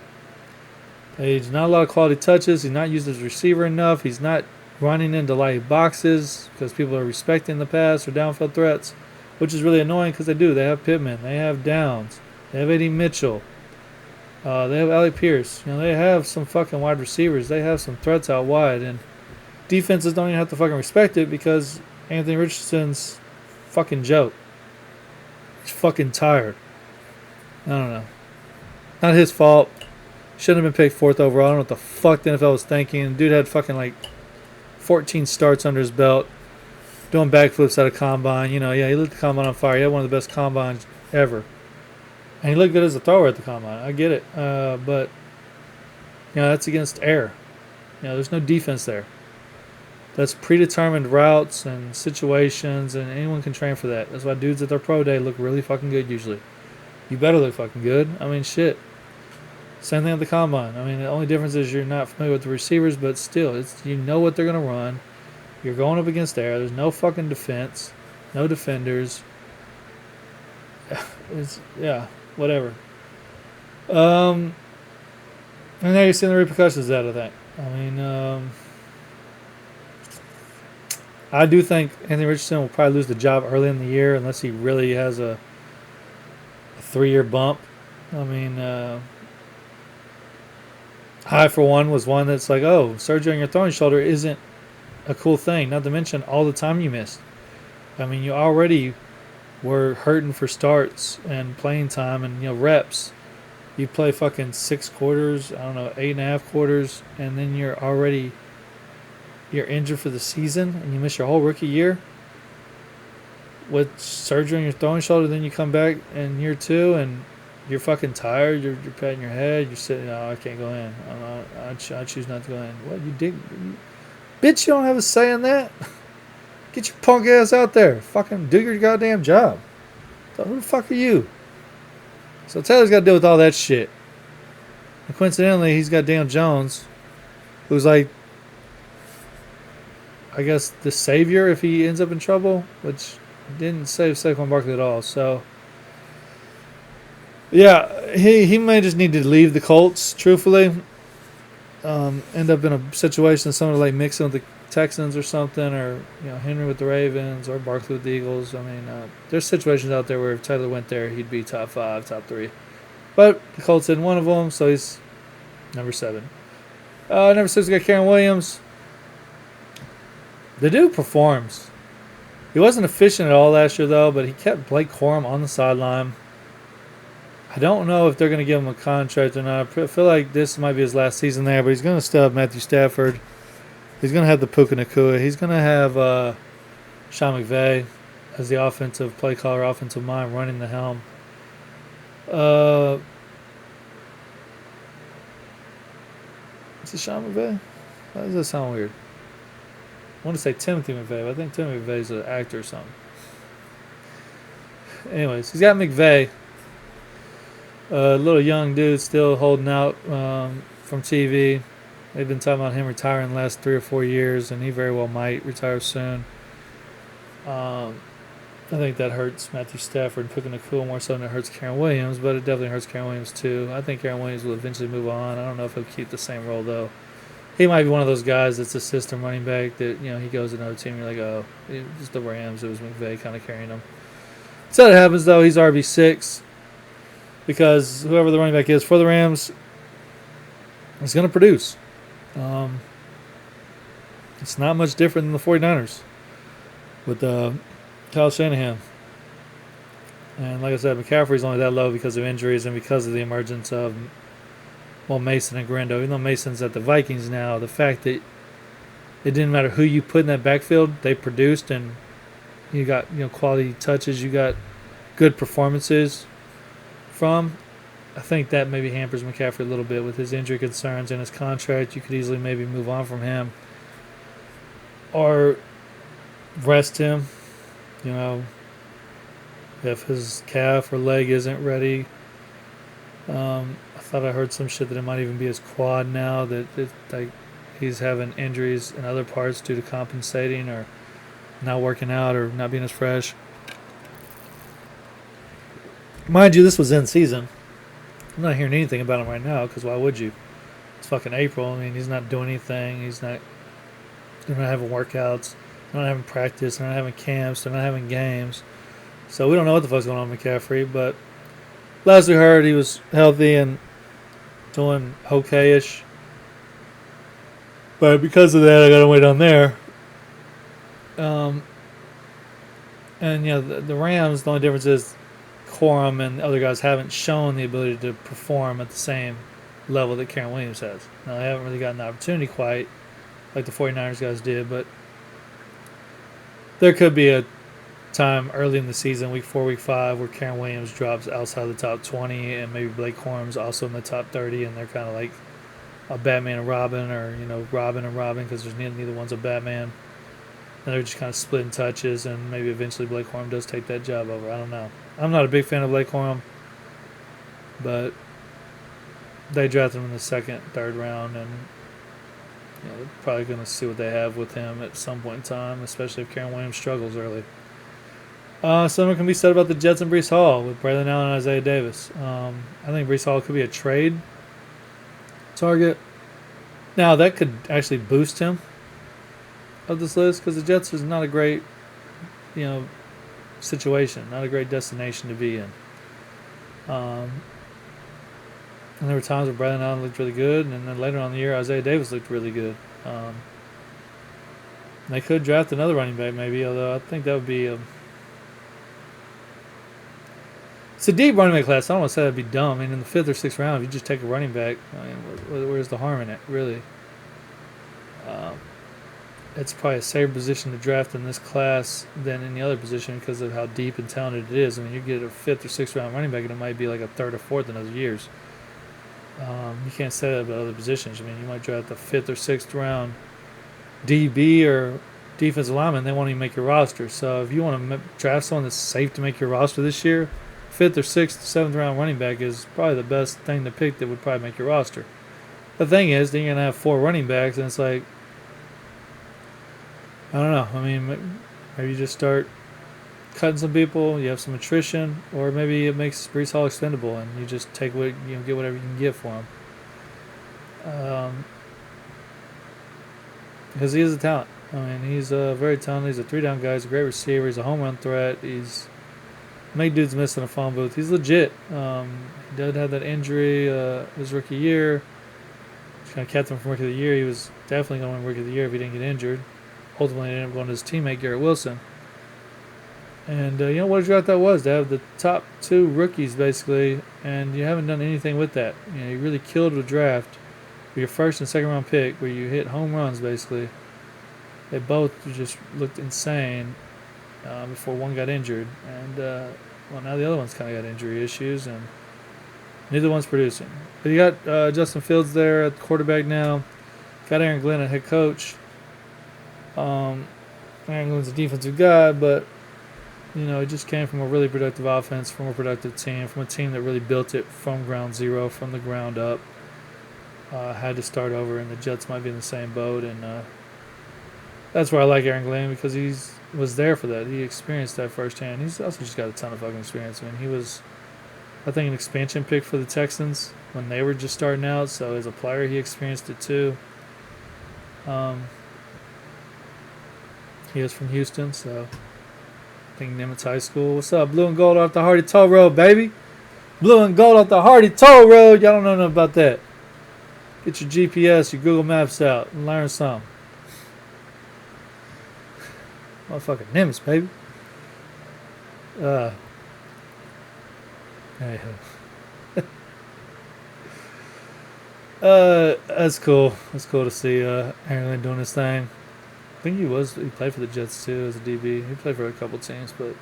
He's not a lot of quality touches. He's not used as a receiver enough. He's not running into light boxes because people are respecting the pass or downfield threats, which is really annoying because they do. They have Pittman. They have Downs. They have Eddie Mitchell. They have Alec Pierce. They have some fucking wide receivers. They have some threats out wide. And defenses don't even have to fucking respect it because Anthony Richardson's fucking joke. He's fucking tired. I don't know. Not his fault. Shouldn't have been picked 4th overall. I don't know what the fuck the NFL was thinking. Dude had fucking 14 starts under his belt. Doing backflips at a combine. He lit the combine on fire. He had one of the best combines ever. And he looked good as a thrower at the combine. I get it. But, that's against air. There's no defense there. That's predetermined routes and situations, and anyone can train for that. That's why dudes at their pro day look really fucking good usually. You better look fucking good. I mean, shit. Same thing at the combine. I mean, the only difference is you're not familiar with the receivers, but still, you know what they're going to run. You're going up against air. There's no fucking defense. No defenders. Whatever. And now you're seeing the repercussions out of that. I mean, I do think Anthony Richardson will probably lose the job early in the year unless he really has a 3-year bump. I mean, I, for one, was one that's like, surgery on your throwing shoulder isn't a cool thing. Not to mention all the time you missed. I mean, you already were hurting for starts and playing time and, reps. You play fucking 6 quarters, 8.5 quarters, and then you're injured for the season and you miss your whole rookie year with surgery on your throwing shoulder. Then you come back in year 2 and you're fucking tired. You're patting your head. You're sitting. No, I can't go in. I choose not to go in. What you dig? Bitch, you don't have a say in that. Get your punk ass out there. Fucking do your goddamn job. So who the fuck are you? So Taylor's got to deal with all that shit. And coincidentally, he's got Daniel Jones, who's I guess the savior if he ends up in trouble, which didn't save Saquon Barkley at all. So. Yeah, he may just need to leave the Colts, truthfully. End up in a situation somewhere like Mixon with the Texans or something, or Henry with the Ravens, or Barkley with the Eagles. I mean, there's situations out there where if Taylor went there, he'd be top 5, top 3. But the Colts didn't one of them, so he's number 7. Number 6, we got Karen Williams. The dude performs. He wasn't efficient at all last year, though, but he kept Blake Corum on the sideline. I don't know if they're going to give him a contract or not. I feel like this might be his last season there, but he's going to still have Matthew Stafford. He's going to have the Puka Nacua. He's going to have Sean McVay as the offensive play caller, offensive mind, running the helm. Is it Sean McVay? Why does that sound weird? I want to say Timothy McVay, but I think Timothy McVay's an actor or something. Anyways, he's got McVay. A little young dude still holding out from TV. They've been talking about him retiring the last 3 or 4 years, and he very well might retire soon. I think that hurts Matthew Stafford picking a cool more so than it hurts Karen Williams, but it definitely hurts Karen Williams too. I think Karen Williams will eventually move on. I don't know if he'll keep the same role though. He might be one of those guys that's a system running back that, he goes to another team, you're like, oh, it was the Rams, it was McVay kind of carrying him. So that happens though, he's RB6 because whoever the running back is for the Rams is going to produce. It's not much different than the 49ers with Kyle Shanahan. And like I said, McCaffrey's only that low because of injuries and because of the emergence of Mason and Grando. Even though Mason's at the Vikings now, the fact that it didn't matter who you put in that backfield, they produced, and you got quality touches, you got good performances from. I think that maybe hampers McCaffrey a little bit with his injury concerns and his contract. You could easily maybe move on from him or rest him, if his calf or leg isn't ready. I thought I heard some shit that it might even be his quad now, that he's having injuries in other parts due to compensating or not working out or not being as fresh. Mind you, this was in season. I'm not hearing anything about him right now because why would you? It's fucking April. I mean, he's not doing anything. They're not having workouts. They're not having practice. They're not having camps. They're not having games. So we don't know what the fuck's going on with McCaffrey, but last we heard he was healthy and doing okay-ish. But because of that, I got to wait on there. And, the Rams, the only difference is Corum and the other guys haven't shown the ability to perform at the same level that Karen Williams has. Now, they haven't really gotten the opportunity quite like the 49ers guys did, but there could be a time early in the season, week 4, week 5, where Karen Williams drops outside the top 20 and maybe Blake Corum's also in the top 30, and they're kind of like a Batman and Robin, or Robin and Robin, because there's neither one's a Batman, and they're just kind of splitting touches, and maybe eventually Blake Corum does take that job over. I don't know. I'm not a big fan of Blake Corum, but they drafted him in the 2nd, 3rd round, and they're probably going to see what they have with him at some point in time, especially if Karen Williams struggles early. Something can be said about the Jets and Breece Hall with Braylon Allen and Isaiah Davis. I think Breece Hall could be a trade target. Now, that could actually boost him of this list because the Jets is not a great, situation, not a great destination to be in. And there were times where Braylon Allen looked really good, and then later on in the year, Isaiah Davis looked really good. They could draft another running back maybe, although I think that would be it's a deep running back class. I don't want to say that'd be dumb. I mean, in the 5th or 6th round, if you just take a running back, where's the harm in it, really? It's probably a safer position to draft in this class than any other position because of how deep and talented it is. I mean, you get a 5th or 6th round running back, and it might be like a 3rd or 4th in other years. You can't say that about other positions. I mean, you might draft a 5th or 6th round DB or defensive lineman, they won't even make your roster. So if you want to draft someone that's safe to make your roster this year, 5th or 6th, 7th round running back is probably the best thing to pick that would probably make your roster. The thing is, then you're going to have 4 running backs, and it's like, I don't know. I mean, maybe you just start cutting some people, you have some attrition, or maybe it makes Breece Hall expendable, and you just take what get whatever you can get for him. Because he is a talent. I mean, he's very talented. He's a 3-down guy. He's a great receiver. He's a home run threat. He's made dudes miss in a phone booth. He's legit. He did have that injury his rookie year. Just kind of kept him from rookie of the year. He was definitely going to win rookie of the year if he didn't get injured. Ultimately, he ended up going to his teammate, Garrett Wilson. And what a draft that was to have the top 2 rookies basically, and you haven't done anything with that. You really killed the draft with your first and second round pick, where you hit home runs basically. They both just looked insane before one got injured, and now the other one's kind of got injury issues, and neither one's producing. But you got Justin Fields there at quarterback now. Got Aaron Glenn at head coach. Aaron Glenn's a defensive guy, but he just came from a really productive offense, from a productive team, from a team that really built it from ground zero, from the ground up. Had to start over, and the Jets might be in the same boat, and that's where I like Aaron Glenn, because he was there for that. He experienced that firsthand. He's also just got a ton of fucking experience. I mean, he was, I think, an expansion pick for the Texans when they were just starting out, so as a player, he experienced it too. He is from Houston, so I think Nimitz High School. What's up? Blue and gold off the Hardy Toll Road, baby. Blue and gold off the Hardy Toll Road. Y'all don't know nothing about that. Get your GPS, your Google Maps out, and learn something. Motherfucking Nimitz, baby. That's cool. That's cool to see Aaron Glenn doing his thing. I think he played for the Jets too as a DB. He played for a couple teams, but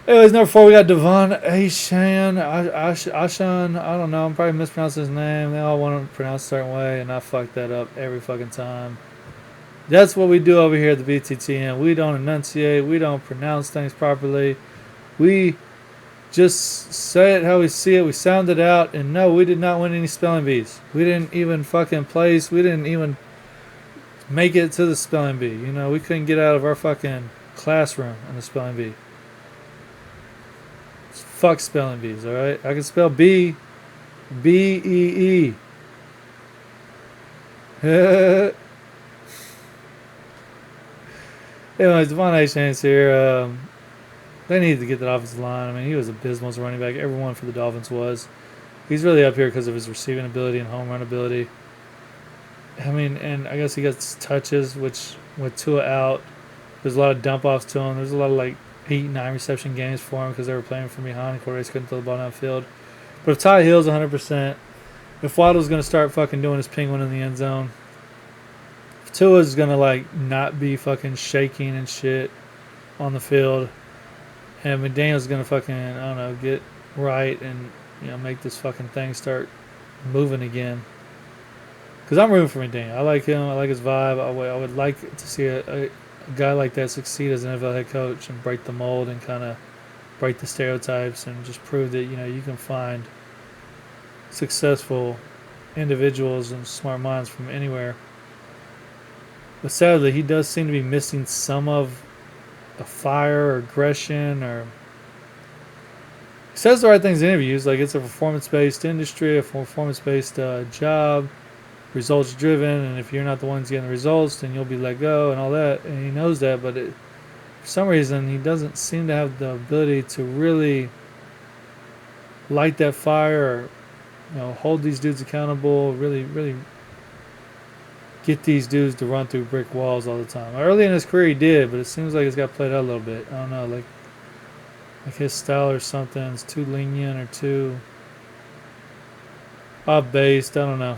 anyways, number 4 we got Devon Ashan. I don't know. I'm probably mispronouncing his name. They all want to pronounce a certain way, and I fuck that up every fucking time. That's what we do over here at the BTTN. We don't enunciate. We don't pronounce things properly. We just say it how we see it. We sound it out. And no, we did not win any spelling bees. We didn't even fucking place. We didn't even make it to the spelling bee. We couldn't get out of our fucking classroom in the spelling bee. Fuck spelling bees, alright? I can spell B, B-E-E. Anyways, Devon Ashan's here. They needed to get that offensive line. I mean, he was abysmal as a running back. Everyone for the Dolphins was. He's really up here because of his receiving ability and home run ability. I mean, and I guess he gets touches, which with Tua out, there's a lot of dump offs to him. There's a lot of 8-9 reception games for him because they were playing from behind and quarterbacks couldn't throw the ball downfield. But if Ty Hill's 100%, if Waddle's going to start fucking doing his penguin in the end zone, if Tua's going to not be fucking shaking and shit on the field, and McDaniel's going to fucking, I don't know, get right and make this fucking thing start moving again. Because I'm rooting for McDaniel. I like him. I like his vibe. I would like to see a guy like that succeed as an NFL head coach and break the mold and kind of break the stereotypes and just prove that you can find successful individuals and smart minds from anywhere. But sadly, he does seem to be missing some of the fire or aggression, or he says the right things in interviews, like it's a performance-based industry, a performance-based job, results-driven, and if you're not the ones getting the results, then you'll be let go and all that, and he knows that, but for some reason, he doesn't seem to have the ability to really light that fire or hold these dudes accountable, really get these dudes to run through brick walls all the time. Early in his career he did, but it seems like it's got played out a little bit. I don't know, like his style or something is too lenient or too off-based. I don't know.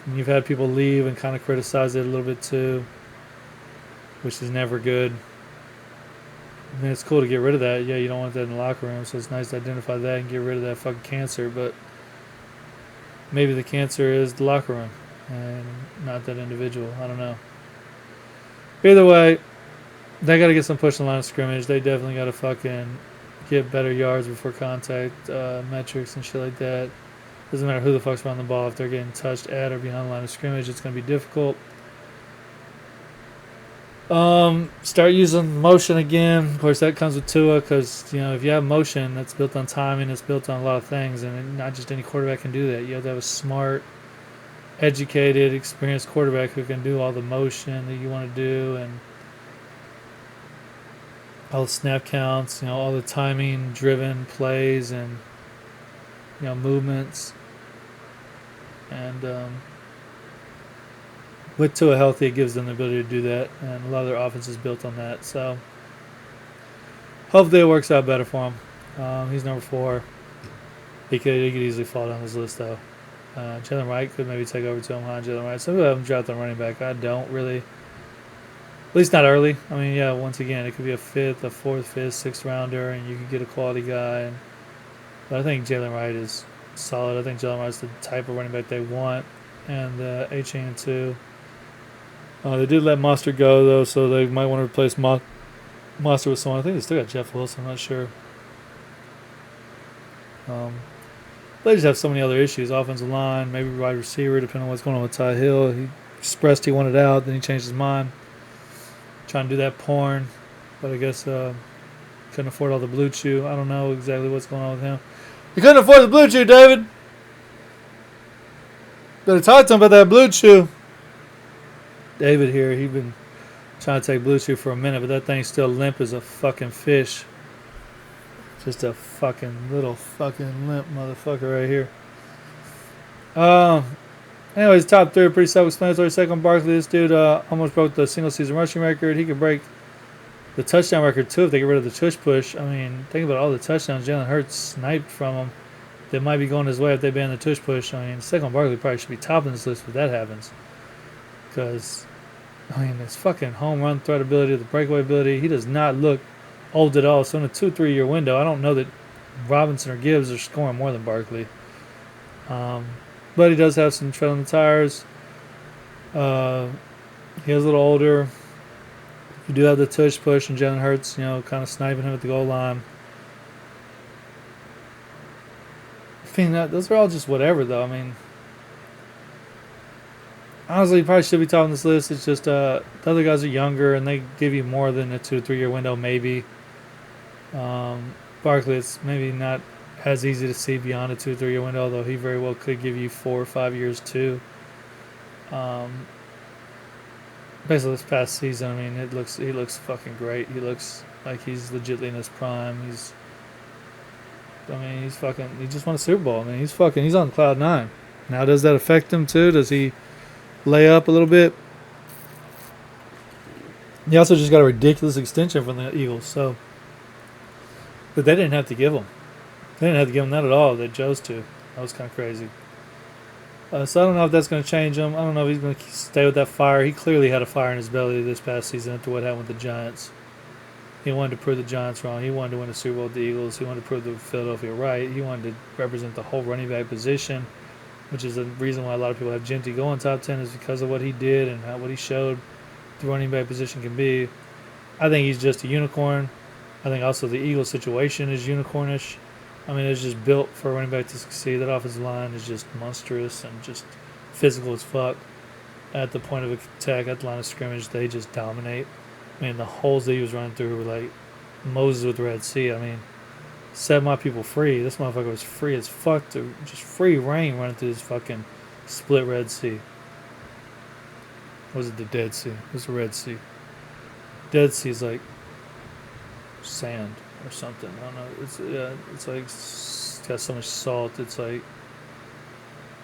And you've had people leave and kind of criticize it a little bit too, which is never good. I mean, it's cool to get rid of that. Yeah, you don't want that in the locker room, so it's nice to identify that and get rid of that fucking cancer, but maybe the cancer is the locker room and not that individual. I don't know. Either way, they got to get some push in the line of scrimmage. They definitely got to fucking get better yards before contact metrics and shit like that. Doesn't matter who the fuck's around the ball. If they're getting touched at or behind the line of scrimmage, it's going to be difficult. Start using motion again. Of course, that comes with Tua because, if you have motion, that's built on timing. It's built on a lot of things, and not just any quarterback can do that. You have to have a smart, educated, experienced quarterback who can do all the motion that you want to do and all the snap counts, all the timing-driven plays and, movements. And with Tua healthy, it gives them the ability to do that, and a lot of their offense is built on that. So hopefully it works out better for him. He's number 4. He could easily fall down this list though. Jalen Wright could maybe take over to him behind Jalen Wright. Some people have him drafted on running back. I don't really. At least not early. I mean, yeah, once again, it could be a 5th, a 4th, 5th, 6th rounder, and you could get a quality guy. But I think Jalen Wright is solid. I think Jalen Wright's the type of running back they want. And A-Chain too. They did let Monster go, though, so they might want to replace Monster with someone. I think they still got Jeff Wilson. I'm not sure. They just have so many other issues. Offensive line, maybe wide receiver, depending on what's going on with Ty Hill. He expressed he wanted out, then he changed his mind. Trying to do that porn, but I guess couldn't afford all the Blue Chew. I don't know exactly what's going on with him. You couldn't afford the Blue Chew, David. Better talk to him about that Blue Chew. David here, he's been trying to take Blue Chew for a minute, but that thing's still limp as a fucking fish. Just a fucking little fucking limp motherfucker right here. Anyways, top 3 are pretty self-explanatory. Saquon Barkley, this dude almost broke the single-season rushing record. He could break the touchdown record too if they get rid of the tush push. I mean, think about all the touchdowns Jalen Hurts sniped from him that might be going his way if they ban the tush push. I mean, Saquon Barkley probably should be topping this list if that happens. Because, I mean, his fucking home run threat ability, the breakaway ability, he does not look old at all. So in a 2-3 year window, I don't know that Robinson or Gibbs are scoring more than Barkley. But he does have some tread on the tires. He is a little older. You do have the tush push and Jalen Hurts, kind of sniping him at the goal line. I mean, those are all just whatever, though. I mean, honestly, you probably should be topping this list. It's just the other guys are younger, and they give you more than a 2 to 3 year window, maybe. Barkley, it's maybe not as easy to see beyond a 2 or 3 year window, although he very well could give you 4 or 5 years too. Basically, this past season, I mean, he looks fucking great. He looks like he's legitimately in his prime. He just won a Super Bowl. I mean, he's on cloud 9. Now, does that affect him too? Does he lay up a little bit? He also just got a ridiculous extension from the Eagles, but they didn't have to give him. They didn't have to give him that at all. They chose to. That was kind of crazy. So I don't know if that's going to change him. I don't know if he's going to stay with that fire. He clearly had a fire in his belly this past season after what happened with the Giants. He wanted to prove the Giants wrong. He wanted to win a Super Bowl with the Eagles. He wanted to prove the Philadelphia right. He wanted to represent the whole running back position, which is the reason why a lot of people have Genty going top 10 is because of what he did and what he showed the running back position can be. I think he's just a unicorn. I think also the Eagles situation is unicornish. I mean, it's just built for a running back to succeed. That offensive line is just monstrous and just physical as fuck. At the point of attack, at the line of scrimmage, they just dominate. I mean, the holes that he was running through were like Moses with the Red Sea. I mean, set my people free. This motherfucker was free as fuck to just free reign running through this fucking split Red Sea. Was it the Dead Sea? It was the Red Sea. Dead Sea is like sand or something. I don't know. It's like it's got so much salt. It's like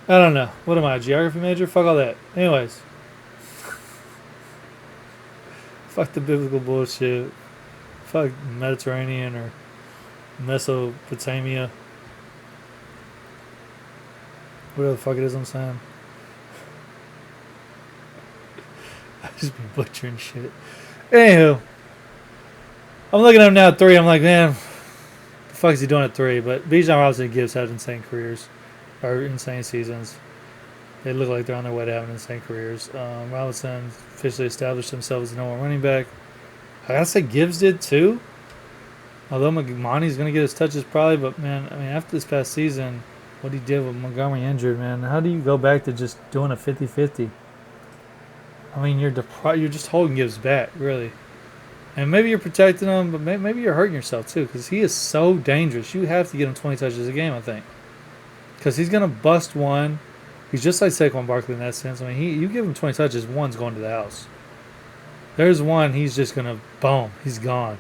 I don't know. What am I, a geography major? Fuck all that. Anyways. Fuck the biblical bullshit. Fuck Mediterranean or Mesopotamia. Whatever the fuck it is I'm saying. I just be butchering shit. Anywho. I'm looking at him now at 3. I'm like, man, the fuck is he doing at 3? But Bijan Robinson and Gibbs had insane careers. Or insane seasons. They look like they're on their way to having insane careers. Robinson officially established himself as the number 1 running back. I gotta say Gibbs did too. Although Monty's gonna get his touches probably, but man, I mean after this past season, what he did with Montgomery injured, man, how do you go back to just doing a 50-50? I mean you're just holding Gibbs back, really. And maybe you're protecting him, but maybe you're hurting yourself too, because he is so dangerous. You have to get him 20 touches a game, I think. Because he's gonna bust one. He's just like Saquon Barkley in that sense. I mean, you give him 20 touches, one's going to the house. There's one, he's just going to, boom, he's gone.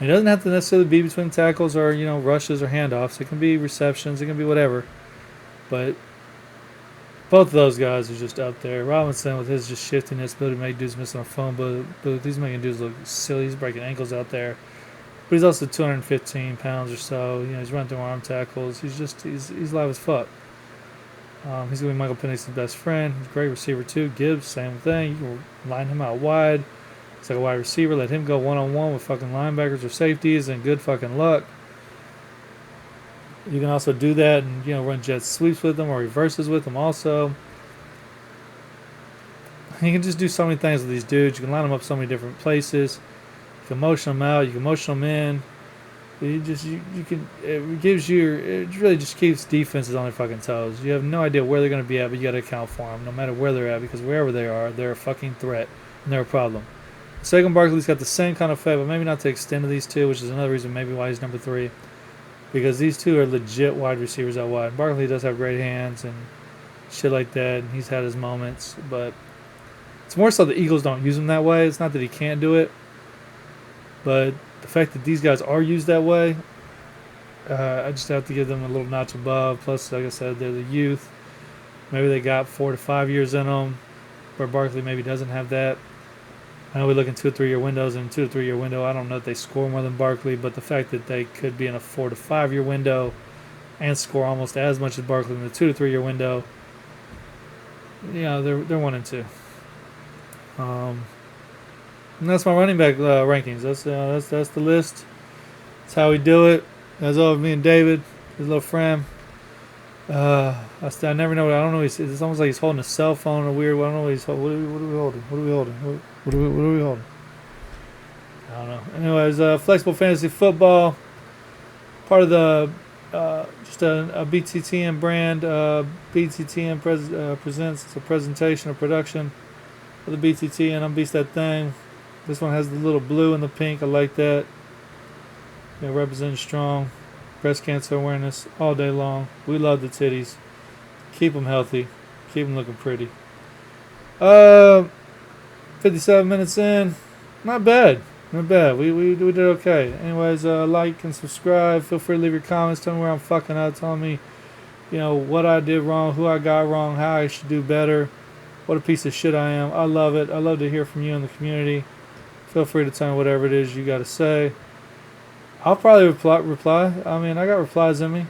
It doesn't have to necessarily be between tackles or, rushes or handoffs. It can be receptions. It can be whatever. But Both of those guys are just up there. Robinson with his just shiftiness, ability to make dudes miss on the phone, but he's making dudes look silly. He's breaking ankles out there. But he's also 215 pounds or so. He's running through arm tackles. He's live as fuck. He's going to be Michael Penix's best friend. He's a great receiver too. Gibbs, same thing. You can line him out wide. It's like a wide receiver. Let him go one-on-one with fucking linebackers or safeties and good fucking luck. You can also do that and run jet sweeps with them or reverses with them also. You can just do so many things with these dudes. You can line them up so many different places. You can motion them out. You can motion them in. It really just keeps defenses on their fucking toes. You have no idea where they're going to be at, but you got to account for them no matter where they're at, because wherever they are, they're a fucking threat and they're a problem. Saquon Barkley's got the same kind of effect, but maybe not to the extent of these two, which is another reason maybe why he's number 3. Because these two are legit wide receivers out wide. Barkley does have great hands and shit like that, and he's had his moments, but it's more so the Eagles don't use him that way. It's not that he can't do it, but the fact that these guys are used that way, I just have to give them a little notch above. Plus, like I said, they're the youth. Maybe they got 4 to 5 years in them, where Barkley maybe doesn't have that. I know we look in 2 or 3 year windows, and 2 to 3 year window, I don't know if they score more than Barkley, but the fact that they could be in a 4 to 5 year window and score almost as much as Barkley in the 2 to 3 year window, they're 1 and 2. And that's my running back rankings. That's the list. That's how we do it. That's all with me and David, his little friend. I never know. I don't know. It's almost like he's holding a cell phone or weird. I don't know what he's holding. What are we holding? What are we holding? What are we holding? I don't know. Anyways, Flexible Fantasy Football, part of the just a BTTN brand. BTTN presents. It's a presentation or production of the BTTN. I'm Beast That Thing. This one has the little blue and the pink. I like that. Representing strong. Breast cancer awareness all day long. We love the titties. Keep them healthy. Keep them looking pretty. 57 minutes in. Not bad. Not bad. We did okay. Anyways, like and subscribe. Feel free to leave your comments. Tell me where I'm fucking up. Tell me, what I did wrong, who I got wrong, how I should do better. What a piece of shit I am. I love it. I love to hear from you in the community. Feel free to tell me whatever it is you got to say. I'll probably reply. I mean, I got replies in me.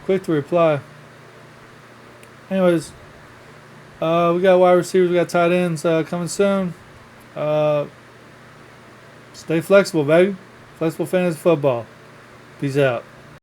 Quick to reply. Anyways, we got wide receivers, we got tight ends coming soon. Stay flexible, baby. Flexible Fantasy Football. Peace out.